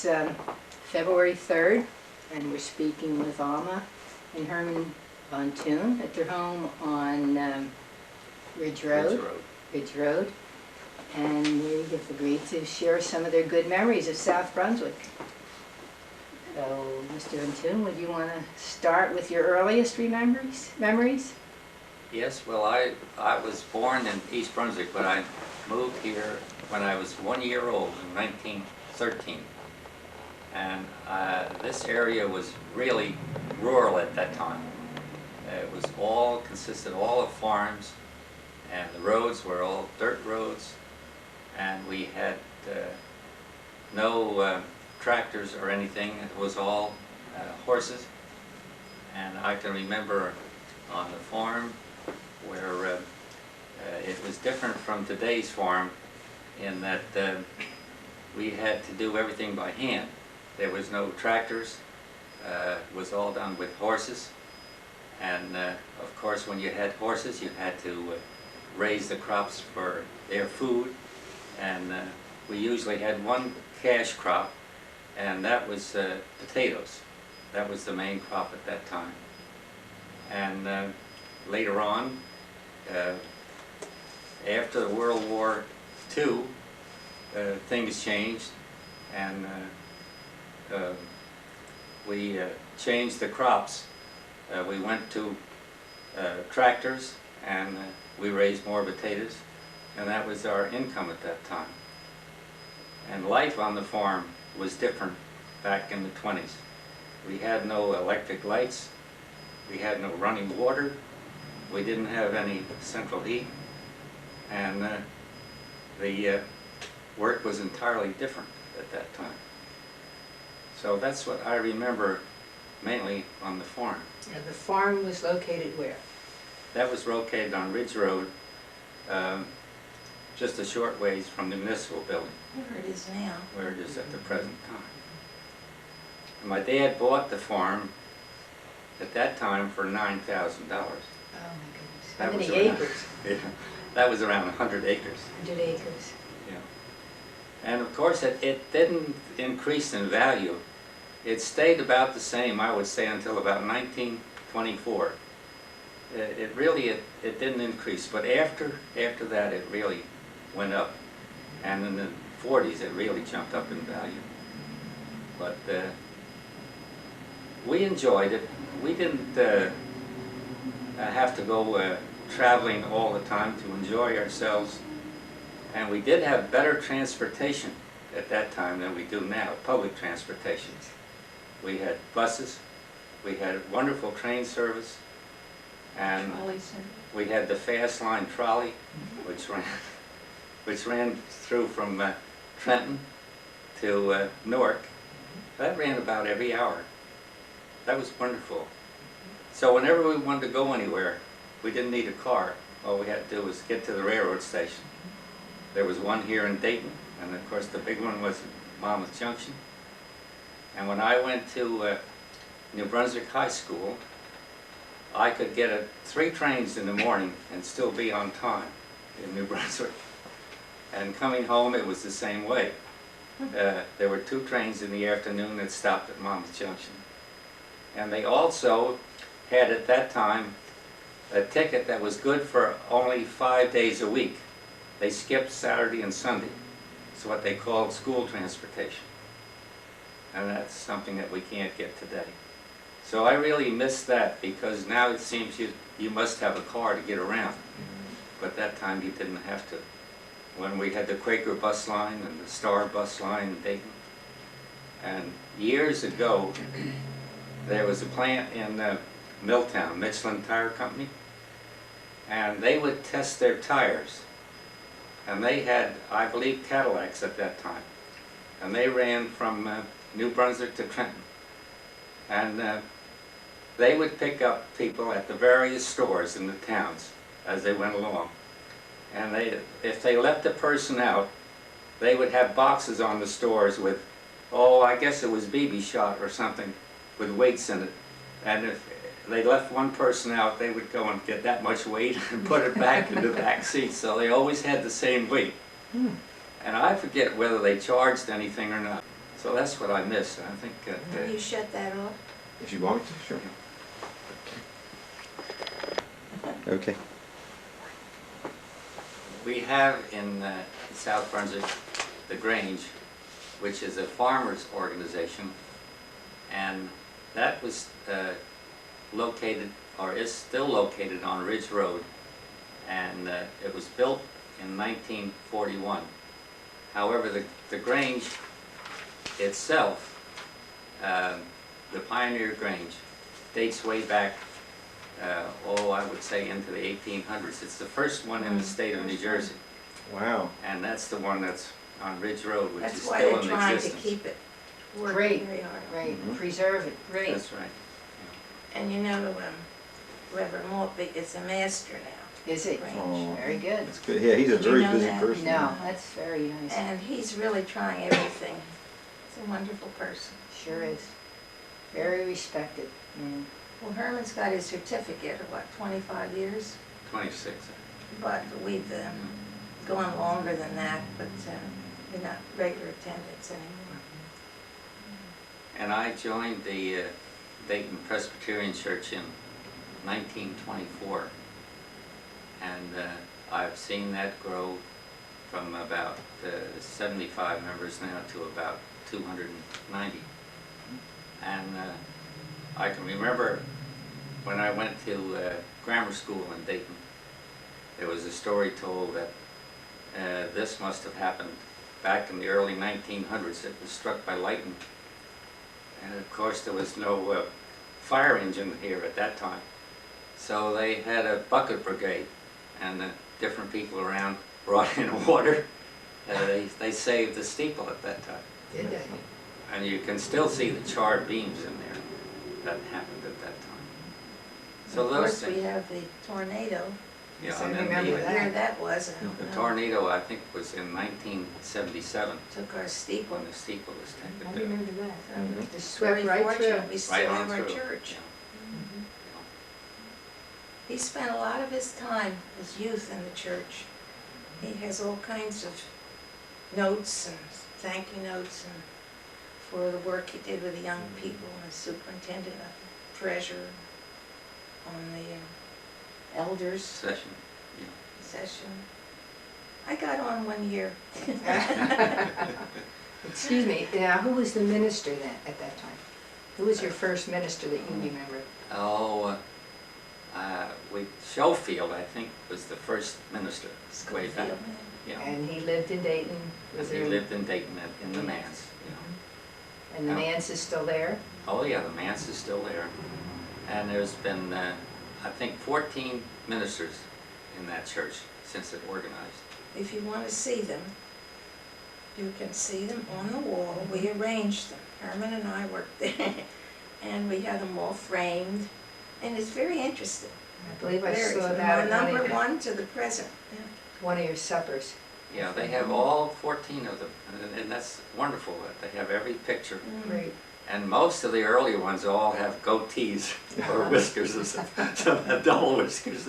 It's February 3rd, and we're speaking with Alma and Herman Von Thun at their home on Ridge Road. And we have agreed to share some of their good memories of South Brunswick. So, Mr. Von Thun, would you want to start with your earliest memories? Yes, well, I was born in East Brunswick, but I moved here when I was 1 year old in 1913. And this area was really rural at that time. It was consisted all of farms, and the roads were all dirt roads, and we had no tractors or anything. It was all horses. And I can remember on the farm where it was different from today's farm in that we had to do everything by hand. There was no tractors. It was all done with horses. And of course, when you had horses, you had to raise the crops for their food. And we usually had one cash crop, and that was potatoes. That was the main crop at that time. And later on, after World War II, things changed, and we changed the crops. We went to tractors, and we raised more potatoes, and that was our income at that time. And life on the farm was different back in the 20s. We had no electric lights, we had no running water, we didn't have any central heat, and the work was entirely different at that time. So that's what I remember mainly on the farm. And the farm was located where? That was located on Ridge Road, just a short ways from the municipal building. Where it is now. Where it is at the present time. And my dad bought the farm at that time for $9,000. Oh my goodness. How many acres? Yeah, that was around 100 acres. 100 acres. Yeah. And of course it didn't increase in value. It stayed about the same, I would say, until about 1924. It didn't increase, but after that it really went up. And in the 40s it really jumped up in value. But we enjoyed it. We didn't have to go traveling all the time to enjoy ourselves. And we did have better transportation at that time than we do now, public transportation. We had buses, we had wonderful train service, and we had the fast line trolley, which ran through from Trenton to Newark. That ran about every hour. That was wonderful. So whenever we wanted to go anywhere, we didn't need a car. All we had to do was get to the railroad station. There was one here in Dayton, and of course the big one was at Monmouth Junction. And when I went to New Brunswick High School, I could get 3 trains in the morning and still be on time in New Brunswick. And coming home, it was the same way. There were 2 trains in the afternoon that stopped at Monmouth Junction. And they also had at that time a ticket that was good for only 5 days a week. They skipped Saturday and Sunday. It's what they called school transportation. And that's something that we can't get today. So I really miss that, because now it seems you must have a car to get around. But that time you didn't have to. When we had the Quaker bus line and the Star bus line in Dayton. And years ago, there was a plant in Milltown, Michelin Tire Company, and they would test their tires. And they had, I believe, Cadillacs at that time. And they ran from New Brunswick to Trenton. And they would pick up people at the various stores in the towns as they went along. And if they left a person out, they would have boxes on the stores with, I guess it was BB shot or something, with weights in it. And if they left one person out, they would go and get that much weight and put it back in the back seat. So they always had the same weight. And I forget whether they charged anything or not. So that's what I miss. I think that Will you shut that off? If you want me to, sure. Okay. we have in South Brunswick the Grange, which is a farmers organization, and that was located, or is still located, on Ridge Road, and it was built in 1941. However, the Grange itself, the Pioneer Grange, dates way back, I would say into the 1800s. It's the first one in the state of New Jersey, Wow. and that's the one that's on Ridge Road, which is That's why still they're in trying to existence. keep it Great. working very hard. Right, Mhm. preserve it. Great. That's right. And you know, Reverend Morphy is a master now. Is it? Grange. Oh, Very good. that's good. Yeah, he's a Did you very know busy that? person. No, that's very nice. And he's really trying everything. He's a wonderful person. Sure is. Very respected. Yeah. Well, Herman's got his certificate of what, 25 years? 26. But we've gone longer than that, but we're not regular attendance anymore. And I joined the Dayton Presbyterian Church in 1924. And I've seen that grow from about 75 members now to about 290. And I can remember when I went to grammar school in Dayton, there was a story told that this must have happened back in the early 1900s. It was struck by lightning. And of course there was no fire engine here at that time. So they had a bucket brigade, and different people around brought in water. They saved the steeple at that time. Did they? And you can still see the charred beams in there. That happened at that time. So Of those course, we things. have the tornado. Yeah, So and then remember the, that. Where that was, I don't the know. tornado, I think, was in 1977 Took our steeple. when the steeple was I taken down. remember that. Mhm. Just Very swept right through. fortunate we still Right have on our through. church. Yeah. He spent a lot of his time, his youth, in the church. He has all kinds of notes and thank you notes and for the work he did with the young people, and the superintendent, a treasurer on the elders Session. session. I got on one year. Excuse me, now who was the minister then, at that time? Who was your first minister that you remember? Schofield, I think, was the first minister way back. Schofield. Yeah. And he lived in Dayton? Was He there- lived in Dayton in the manse. And the Yeah. manse is still there? Oh yeah, the manse is still there. And there's been, I think, 14 ministers in that church since it organized. If you want to see them, you can see them on the wall. We arranged them. Herman and I worked there, and we had them all framed, and it's very interesting. I believe I There, saw from that at number one to the present. Yeah. one of your suppers. Yeah, they have all 14 of them, and that's wonderful that they have every picture. Great. And most of the earlier ones all have goatees or whiskers, or some have double whiskers.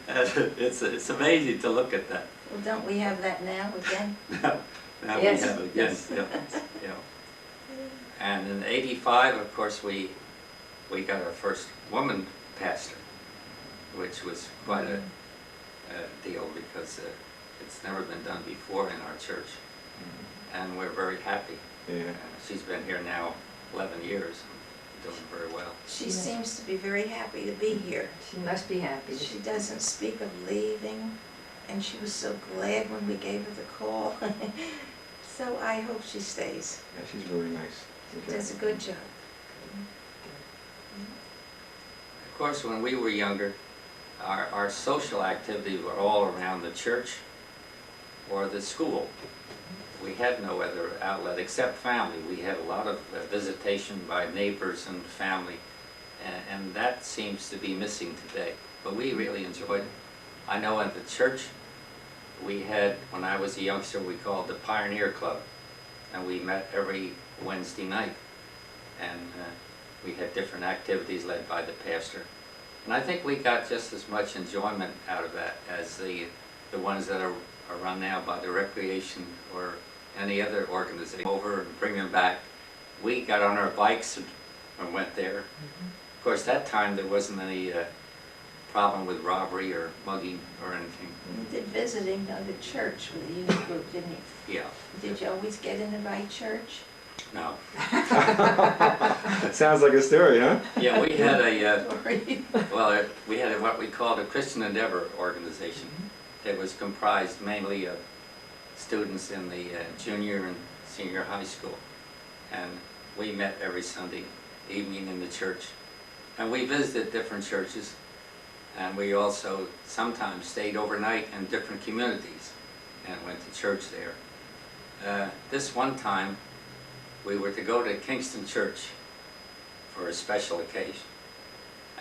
And it's amazing to look at that. Well, don't we have that now again? Now we Yes, have it again. yes. Yeah. And in '85, of course, we got our first woman pastor, which was quite a deal because it's never been done before in our church, and we're very happy. Yeah. She's been here now 11 years, and doing very well. She Yeah. seems to be very happy to be here. She must be happy. She doesn't speak of leaving, and she was so glad when we gave her the call. So I hope she stays. Yeah, she's very nice. She does a good job. Of course, when we were younger, our social activities were all around the church or the school. We had no other outlet except family. We had a lot of visitation by neighbors and family, and that seems to be missing today. But we really enjoyed it. I know at the church, we had, when I was a youngster, we called the Pioneer Club, and we met every Wednesday night, and we had different activities led by the pastor. And I think we got just as much enjoyment out of that as the ones that are run now by the recreation or any other organization. Over and bring them back we got on our bikes and went there. Of course, that time there wasn't any problem with robbery or mugging or anything. You did visiting of the church with the youth group, didn't you? Yeah, Did you always get in the right church? no. Sounds like a story, huh? Yeah, we had Sorry. well, we had what we called a Christian Endeavor organization. It was comprised mainly of students in the junior and senior high school. And we met every Sunday evening in the church. And we visited different churches. And we also sometimes stayed overnight in different communities and went to church there. This one time, we were to go to Kingston Church for a special occasion.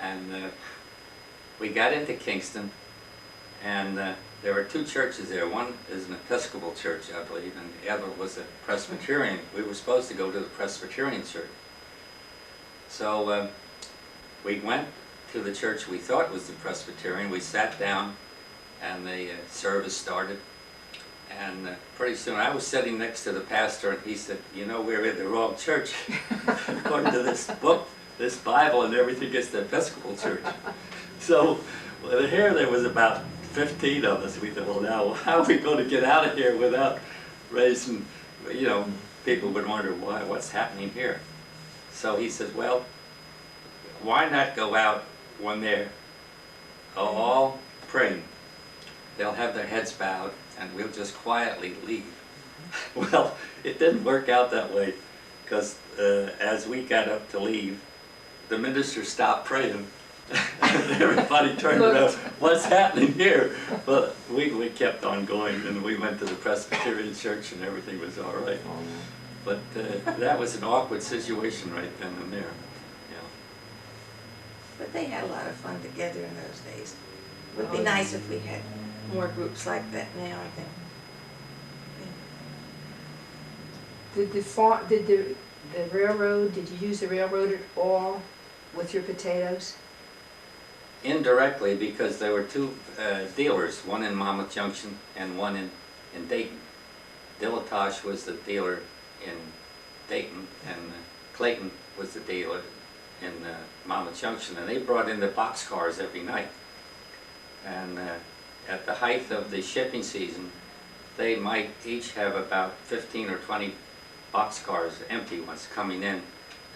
And we got into Kingston, and there were two churches there. One is an Episcopal church, I believe, and the other was a Presbyterian. We were supposed to go to the Presbyterian church. So we went to the church we thought was the Presbyterian. We sat down, and the service started. And pretty soon, I was sitting next to the pastor, and he said, "You know, we're in the wrong church. According to this book, this Bible and everything, it's the Episcopal church." So well, here there was about 15 of us. We thought, well, now, how are we going to get out of here without raising, you know, people would wonder, what's happening here? So he says, well, why not go out when they're all praying? They'll have their heads bowed, and we'll just quietly leave. Well, it didn't work out that way, because as we got up to leave, the minister stopped praying, and everybody turned around, what's happening here? But we kept on going, and we went to the Presbyterian church, and everything was all right. But that was an awkward situation right then and there. Yeah. But they had a lot of fun together in those days. It would be nice if we had more groups like that now, I think. Did the railroad, did you use the railroad at all with your potatoes? Indirectly, because there were two dealers, one in Monmouth Junction and one in Dayton. Dilettage was the dealer in Dayton, and Clayton was the dealer in Monmouth Junction, and they brought in the boxcars every night. And at the height of the shipping season, they might each have about 15 or 20 boxcars, empty ones, coming in,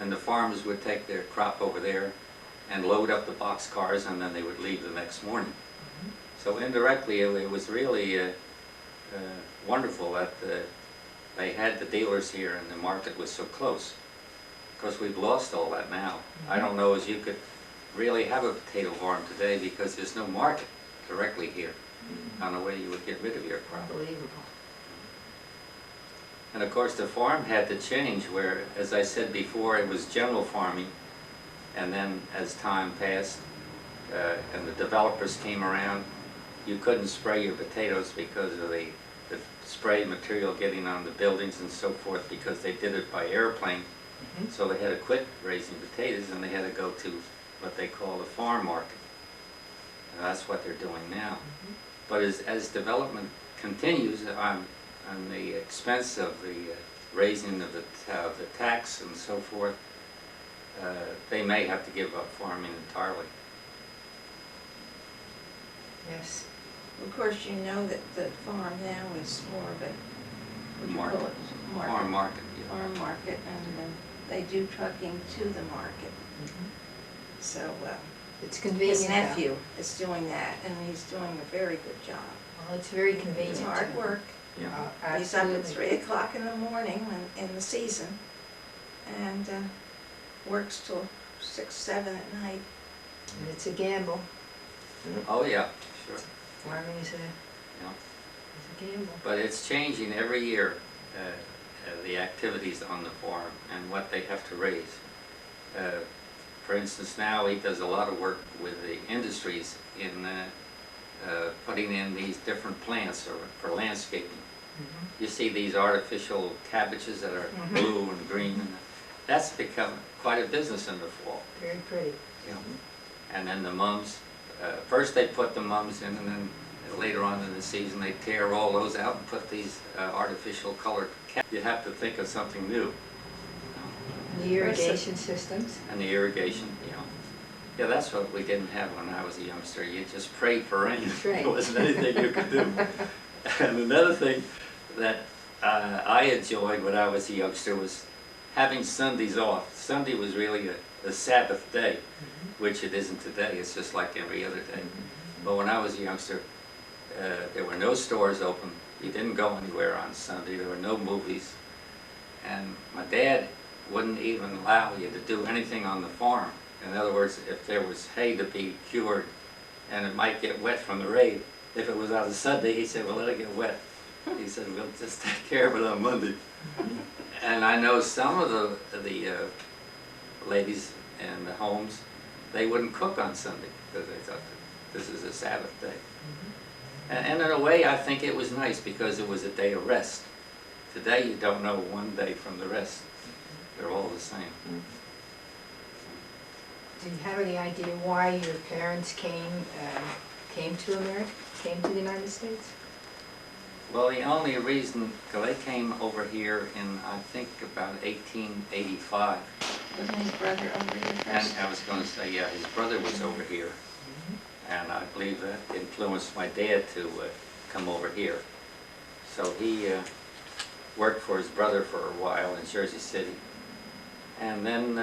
and the farmers would take their crop over there and load up the boxcars, and then they would leave the next morning. So indirectly, it was really wonderful that they had the dealers here and the market was so close. Of course, we've lost all that now. I don't know as you could really have a potato farm today because there's no market directly here. On the way you would get rid of your crop. Unbelievable. And of course, the farm had to change where, as I said before, it was general farming. And then as time passed and the developers came around, you couldn't spray your potatoes because of the spray material getting on the buildings and so forth, because they did it by airplane. So they had to quit raising potatoes, and they had to go to what they call the farm market. And that's what they're doing now. But as development continues on the expense of the raising of the tax and so forth, they may have to give up farming entirely. Yes. Of course, you know that the farm now is more of a, what do you Market. call it? Farm market, yeah. Farm market, and they do trucking to the market. So It's convenient. his nephew is doing that, and he's doing a very good job. Well, it's very convenient. It's hard work. Yeah. He's up at 3 o'clock in the morning in the season, and works till 6, 7 at night. And it's a gamble. Oh, yeah, sure. Farming is Yeah. a gamble. But it's changing every year, the activities on the farm and what they have to raise. For instance, now he does a lot of work with the industries in putting in these different plants for landscaping. You see these artificial cabbages that are blue and green, and that's become quite a business in the fall. Very pretty. Yeah. And then the mums, first they put the mums in, and then later on in the season they tear all those out and put these artificial colored cabbages. You have to think of something new. The irrigation systems. And the irrigation, you know. Yeah, that's what we didn't have when I was a youngster. You just prayed for rain. That's right. There wasn't anything you could do. And another thing that I enjoyed when I was a youngster was having Sundays off. Sunday was really a Sabbath day, which it isn't today. It's just like every other day. But when I was a youngster, there were no stores open. You didn't go anywhere on Sunday. There were no movies. And my dad wouldn't even allow you to do anything on the farm. In other words, if there was hay to be cured and it might get wet from the rain, if it was on a Sunday, he said, well, let it get wet. He said, we'll just take care of it on Monday. And I know some of the ladies in the homes, they wouldn't cook on Sunday because they thought that this is a Sabbath day. And in a way, I think it was nice because it was a day of rest. Today, you don't know one day from the rest. They're all the same. Do you have any idea why your parents came to America, came to the United States? Well, the only reason, because they came over here in, I think, about 1885. Wasn't his brother over here And first? I was going to say, yeah, his brother was over here. And I believe that influenced my dad to come over here. So he worked for his brother for a while in Jersey City. And then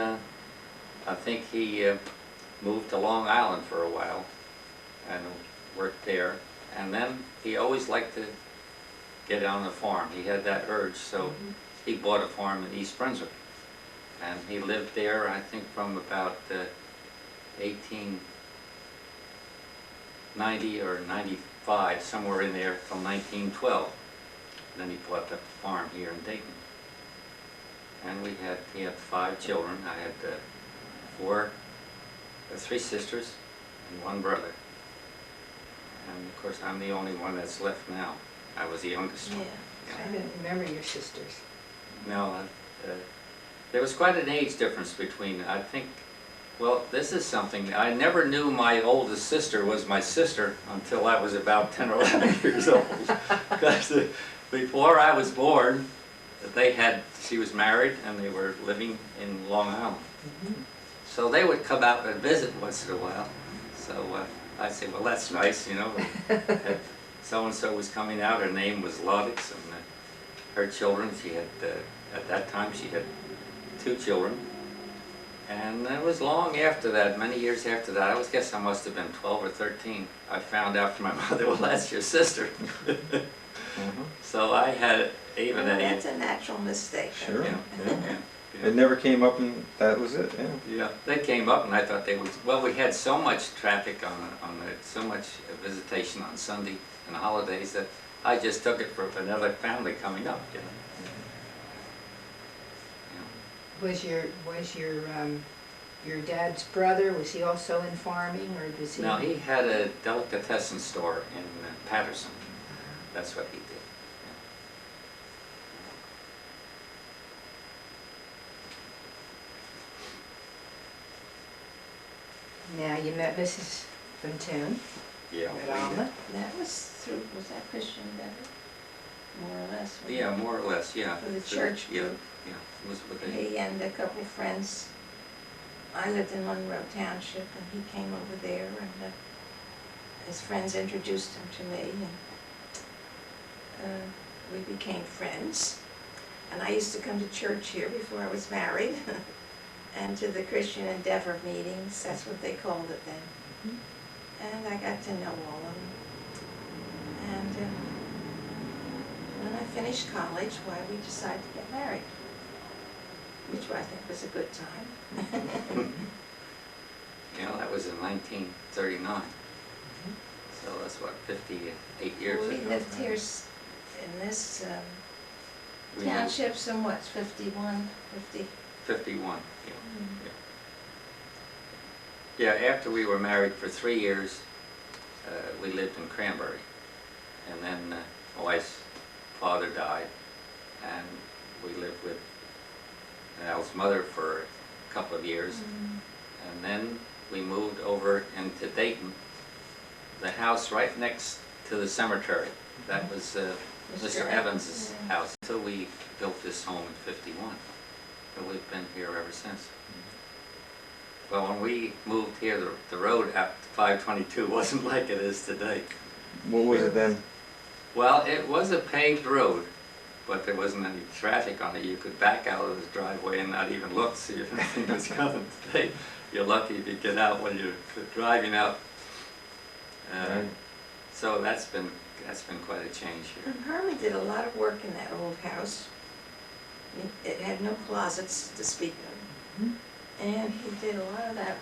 I think he moved to Long Island for a while and worked there. And then he always liked to get on the farm. He had that urge, so he bought a farm in East Brunswick. And he lived there, I think, from about 1890 or 95, somewhere in there, till 1912. Then he bought the farm here in Dayton. And he had 5 children. I had 3 sisters and 1 brother. And of course, I'm the only one that's left now. I was the youngest one. Yeah. I didn't remember your sisters. No, there was quite an age difference between, I think, well, this is something, I never knew my oldest sister was my sister until I was about 10 or 11 years old. Because before I was born, she was married and they were living in Long Island. So they would come out and visit once in a while. So I'd say, well, that's nice, you know. So-and-so was coming out, her name was Loddix, and her children, she had, at that time, she had 2 children. And it was long after that, many years after that, I guess I must have been 12 or 13, I found out from my mother, well, that's your sister. So I had even Well, that's a natural mistake. Sure. Yeah, Yeah. yeah. It never came up, and that was it. Yeah. Yeah, they came up and I thought they would, well, we had so much traffic so much visitation on Sunday and holidays that I just took it for another family coming up, you know. Was your dad's brother, was he also in farming, or does he? Now, he had a delicatessen store in Patterson. That's what he did. Now, you met Mrs. Von Thun Yeah. at Alma. That was that Christian Endeavor? More or less? wasn't Yeah, it? more or less, yeah. For the So, church Yeah, group. yeah, it was with He and a couple of friends. I lived in Monroe Township and he came over there and his friends introduced him to me and we became friends. And I used to come to church here before I was married and to the Christian Endeavor meetings, that's what they called it then. And I got to know all of them. And when I finished college, we decided to get married, which I think was a good time. You know, that was in 1939. So that's what, 58 years Well, we ago. lived here in this We moved- township somewhat, 51, 50. 51, yeah. Yeah, after we were married for 3 years, we lived in Cranberry. And then my wife's father died, and we lived with Al's mother for a couple of years. And then we moved over into Dayton, the house right next to the cemetery. That was Mr. Evans' Yeah. house, until we built this home in 51. and we've been here ever since. Well, when we moved here, the road up to 522 wasn't like it is today. What was it then? Well, it was a paved road, but there wasn't any traffic on it. You could back out of the driveway and not even look, see if anything was coming. Today, you're lucky if you get out when you're driving out. Right. So that's been quite a change here. And Herman did a lot of work in that old house. It had no closets to speak of. And he did a lot of that